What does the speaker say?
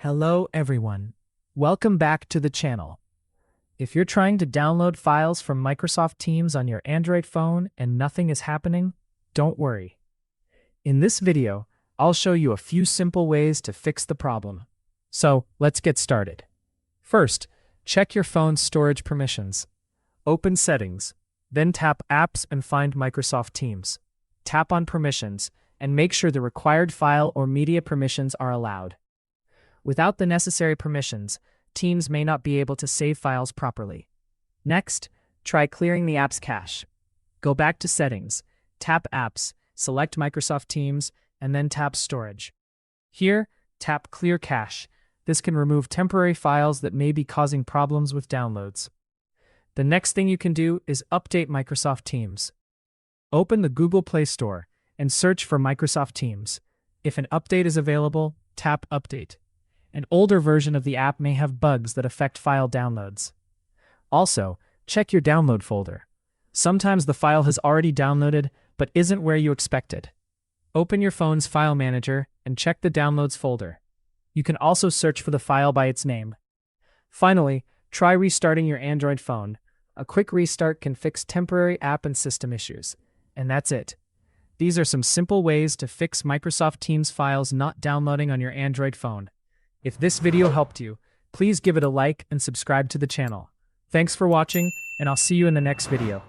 Hello everyone. Welcome back to the channel. If you're trying to download files from Microsoft Teams on your Android phone and nothing is happening, don't worry. In this video, I'll show you a few simple ways to fix the problem. So, let's get started. First, check your phone's storage permissions. Open Settings, then tap Apps and find Microsoft Teams. Tap on Permissions and make sure the required file or media permissions are allowed. Without the necessary permissions, Teams may not be able to save files properly. Next, try clearing the app's cache. Go back to Settings, tap Apps, select Microsoft Teams, and then tap Storage. Here, tap Clear Cache. This can remove temporary files that may be causing problems with downloads. The next thing you can do is update Microsoft Teams. Open the Google Play Store and search for Microsoft Teams. If an update is available, tap Update. An older version of the app may have bugs that affect file downloads. Also, check your download folder. Sometimes the file has already downloaded but isn't where you expected. Open your phone's file manager and check the Downloads folder. You can also search for the file by its name. Finally, try restarting your Android phone. A quick restart can fix temporary app and system issues. And that's it. These are some simple ways to fix Microsoft Teams files not downloading on your Android phone. If this video helped you, please give it a like and subscribe to the channel. Thanks for watching, and I'll see you in the next video.